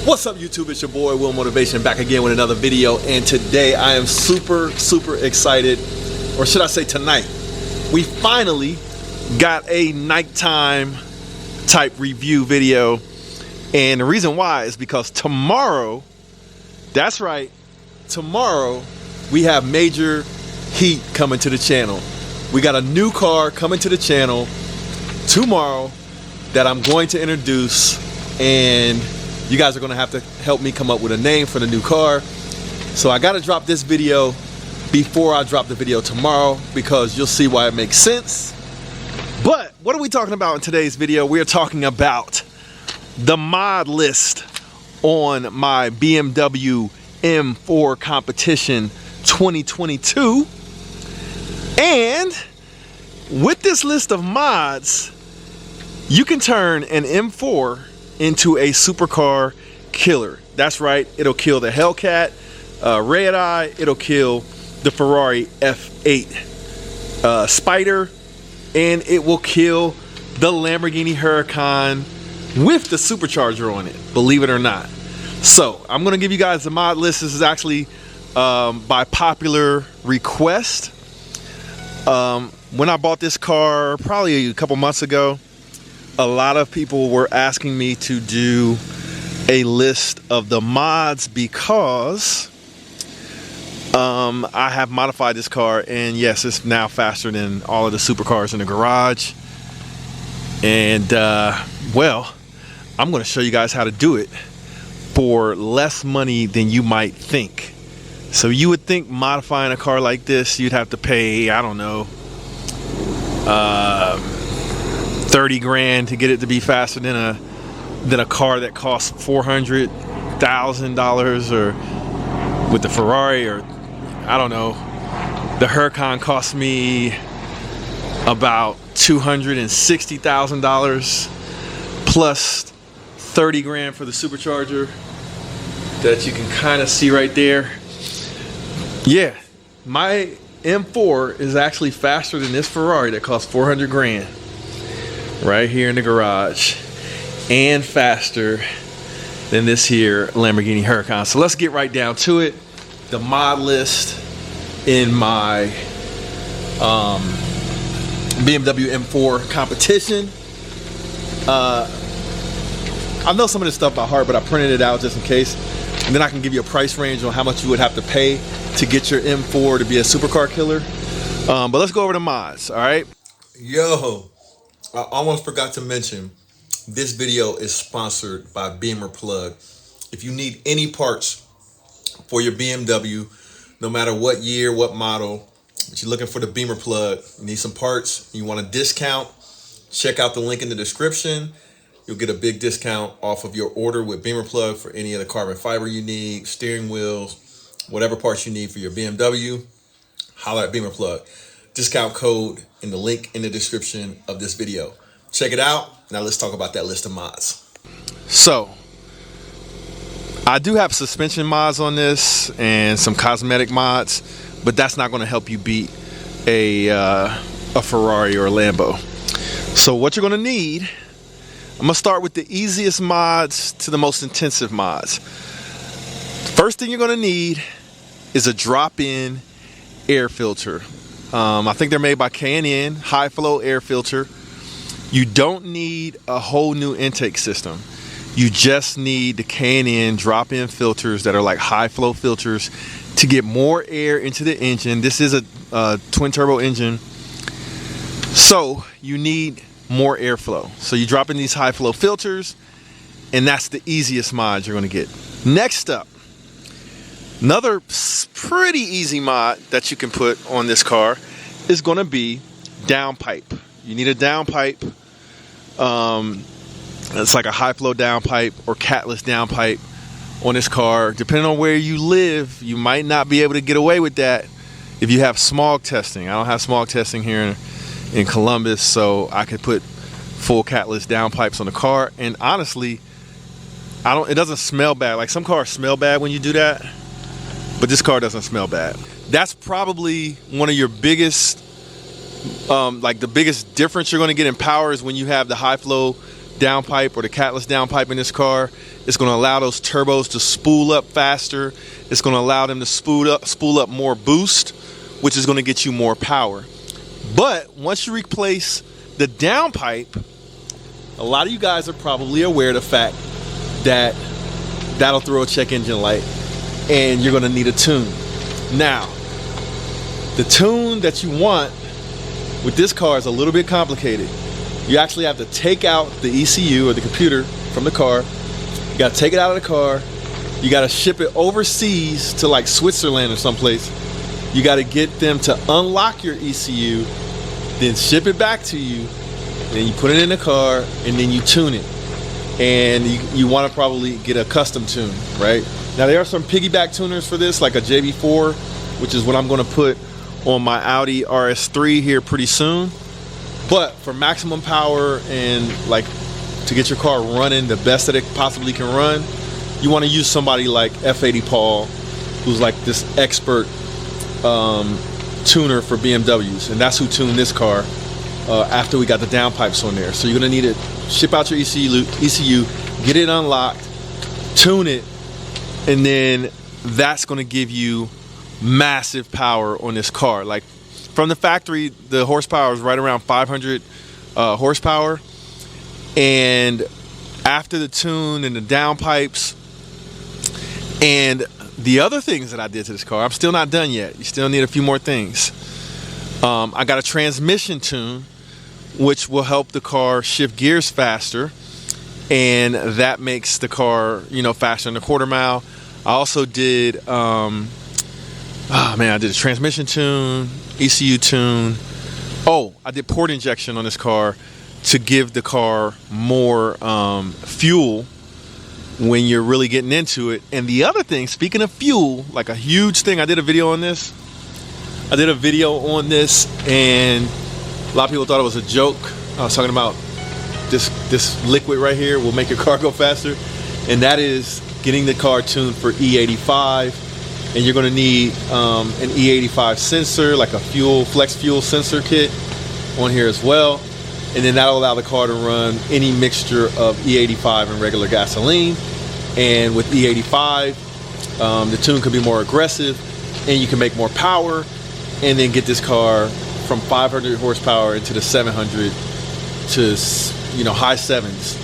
What's up, YouTube? It's your boy Will Motivation back again with another video, and today I am super excited, or should I say tonight, we finally got a nighttime type review video. And the reason why is because tomorrow, that's right, tomorrow we have major heat coming to the channel. We got a new car coming to the channel tomorrow that I'm going to introduce, and you guys are gonna have to help me come up with a name for the new car. So I gotta drop this video before I drop the video tomorrow, because you'll see why it makes sense. But what are we talking about in today's video? We are talking about the mod list on my BMW M4 competition 2022. And with this list of mods, you can turn an M4 into a supercar killer. That's right, it'll kill the Hellcat, Red Eye, it'll kill the Ferrari F8 Spider, and it will kill the Lamborghini Huracan with the supercharger on it, believe it or not. So I'm gonna give you guys the mod list. This is actually by popular request. When I bought this car probably a couple months ago, a lot of people were asking me to do a list of the mods because I have modified this car, and yes, it's now faster than all of the supercars in the garage. And well, I'm going to show you guys how to do it for less money than you might think. So you would think modifying a car like this, you'd have to pay, I don't know, 30 grand to get it to be faster than a car that costs $400,000, or with the Ferrari, or I don't know, the Huracan cost me about $260,000 plus 30 grand for the supercharger that you can kind of see right there. Yeah, my M4 is actually faster than this Ferrari that costs 400 grand right here in the garage, and faster than this here Lamborghini Huracan. So let's get right down to it. The mod list in my BMW M4 competition. I know some of this stuff by heart, but I printed it out just in case, and then I can give you a price range on how much you would have to pay to get your M4 to be a supercar killer. But let's go over the mods. All right, yo, I almost forgot to mention, this video is sponsored by BimmerPlug. If you need any parts for your BMW, no matter what year, what model, but you're looking for the BimmerPlug, you need some parts, you want a discount, check out the link in the description. You'll get a big discount off of your order with BimmerPlug for any of the carbon fiber you need, steering wheels, whatever parts you need for your BMW. Holler at BimmerPlug. Discount code in the link in the description of this video. Check it out. Now let's talk about that list of mods. So I do have suspension mods on this and some cosmetic mods, but that's not going to help you beat a Ferrari or a Lambo. So what you're going to need, I'm going to start with the easiest mods to the most intensive mods. First thing you're going to need is a drop-in air filter. I think they're made by K&N, high flow air filter. You don't need a whole new intake system. You just need the K&N drop-in filters that are like high flow filters to get more air into the engine. This is a twin turbo engine, so you need more airflow. So you drop in these high flow filters, and that's the easiest mod you're going to get. Next up, another pretty easy mod that you can put on this car is going to be downpipe. You need a downpipe. It's like a high flow downpipe or catless downpipe on this car. Depending on where you live, you might not be able to get away with that if you have smog testing. I don't have smog testing here in Columbus, so I could put full catless downpipes on the car. And honestly, it doesn't smell bad. Like some cars smell bad when you do that, but this car doesn't smell bad. That's probably one of your biggest, like the biggest difference you're going to get in power is when you have the high flow downpipe or the catless downpipe in this car. It's going to allow those turbos to spool up faster. It's going to allow them to spool up more boost, which is going to get you more power. But once you replace the downpipe, a lot of you guys are probably aware of the fact that that'll throw a check engine light and you're going to need a tune. Now, the tune that you want with this car is a little bit complicated. You actually have to take out the ECU or the computer from the car. You got to take it out of the car. You got to ship it overseas to like Switzerland or someplace. You got to get them to unlock your ECU, then ship it back to you. Then you put it in the car and then you tune it. And you want to probably get a custom tune, right? Now there are some piggyback tuners for this, like a JB4, which is what I'm going to put on my Audi RS3 here pretty soon. But for maximum power and like to get your car running the best that it possibly can run, you want to use somebody like F80 Paul, who's like this expert tuner for BMWs, and that's who tuned this car after we got the downpipes on there. So you're gonna need to ship out your ECU, get it unlocked, tune it, and then that's gonna give you massive power on this car. Like from the factory, the horsepower is right around 500 horsepower, and after the tune and the downpipes and the other things that I did to this car, I'm still not done yet. You still need a few more things. I got a transmission tune, which will help the car shift gears faster, and that makes the car, you know, faster in a quarter mile. I also did, I did a transmission tune, ECU tune. Oh, I did port injection on this car to give the car more fuel when you're really getting into it. And the other thing, speaking of fuel, like a huge thing, I did a video on this. and a lot of people thought it was a joke. I was talking about this liquid right here will make your car go faster, and that is getting the car tuned for E85. And you're going to need an E85 sensor, like a flex fuel sensor kit on here as well. And then that'll allow the car to run any mixture of E85 and regular gasoline. And with E85, the tune could be more aggressive, and you can make more power, and then get this car from 500 horsepower into the 700 to, you know, high sevens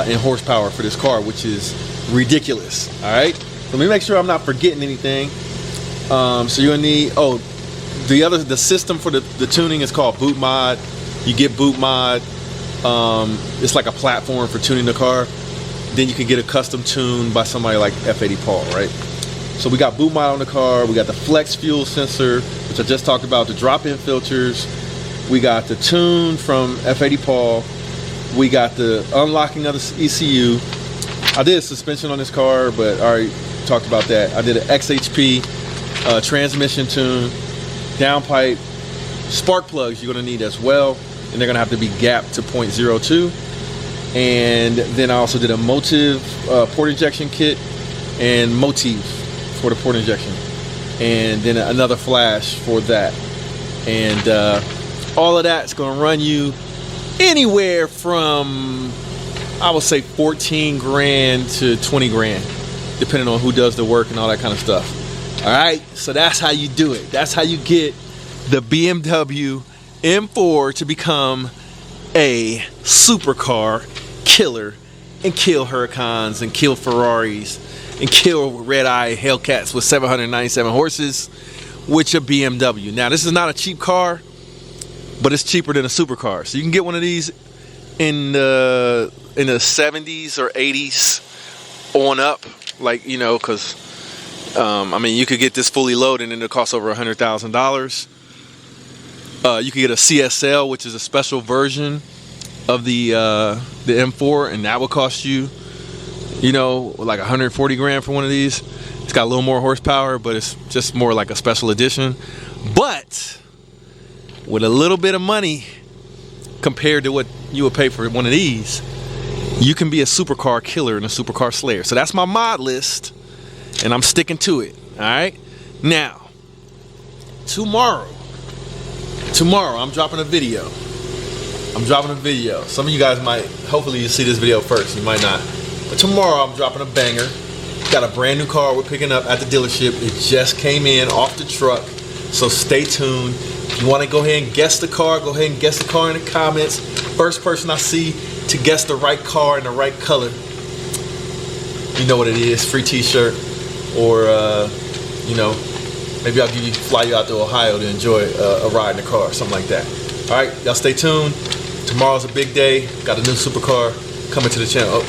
in horsepower for this car, which is ridiculous. All right, let me make sure I'm not forgetting anything. So you're gonna need, the system for the tuning is called Boot Mod. You get Boot Mod. It's like a platform for tuning the car. Then you can get a custom tune by somebody like F80 Paul, right? So we got Boot Mod on the car. We got the flex fuel sensor, which I just talked about, the drop-in filters. We got the tune from F80 Paul. We got the unlocking of the ECU. I did a suspension on this car, but I already talked about that. I did an XHP transmission tune, downpipe, spark plugs you're gonna need as well, and they're gonna have to be gapped to 0.02. And then I also did a motive port injection kit and motif for the port injection, and then another flash for that. And all of that's gonna run you anywhere from, I would say, 14 grand to 20 grand, depending on who does the work and all that kind of stuff. All right, so that's how you do it. That's how you get the BMW M4 to become a supercar killer and kill Huracans and kill Ferraris and kill red-eye Hellcats with 797 horses with your BMW. Now, this is not a cheap car, but it's cheaper than a supercar. So you can get one of these in the 70s or 80s on up, like, you know, because you could get this fully loaded and it'll cost over $100,000. You could get a CSL, which is a special version of the M4, and that will cost you, you know, like 140 grand for one of these. It's got a little more horsepower, but it's just more like a special edition. But with a little bit of money compared to what you would pay for one of these, you can be a supercar killer and a supercar slayer. So that's my mod list, and I'm sticking to it. All right, now tomorrow I'm dropping a video I'm dropping a video. Some of you guys might, hopefully you see this video first, you might not. But tomorrow I'm dropping a banger. Got a brand new car we're picking up at the dealership. It just came in off the truck, so stay tuned. If you want to go ahead and guess the car, go ahead and guess the car in the comments. First person I see to guess the right car in the right color, you know what it is, free t-shirt, or you know, maybe I'll fly you out to Ohio to enjoy a ride in the car, something like that. All right, y'all stay tuned. Tomorrow's a big day. Got a new supercar coming to the channel. Oh,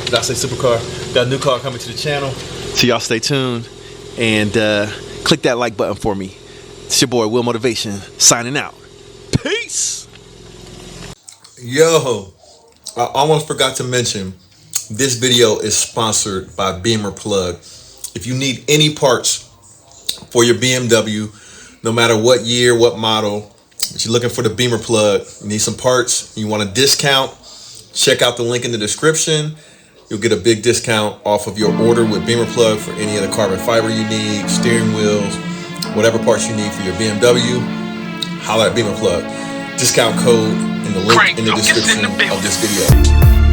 did I say supercar? Got a new car coming to the channel. So y'all stay tuned and click that like button for me. It's your boy Will Motivation signing out. Peace. Yo, I almost forgot to mention this video is sponsored by BimmerPlug. If you need any parts for your BMW, no matter what year, what model, if you're looking for the BimmerPlug, you need some parts, you want a discount, check out the link in the description. You'll get a big discount off of your order with BimmerPlug for any of the carbon fiber you need, steering wheels, whatever parts you need for your BMW. Holla at BimmerPlug. Discount code in the link in the description of this video.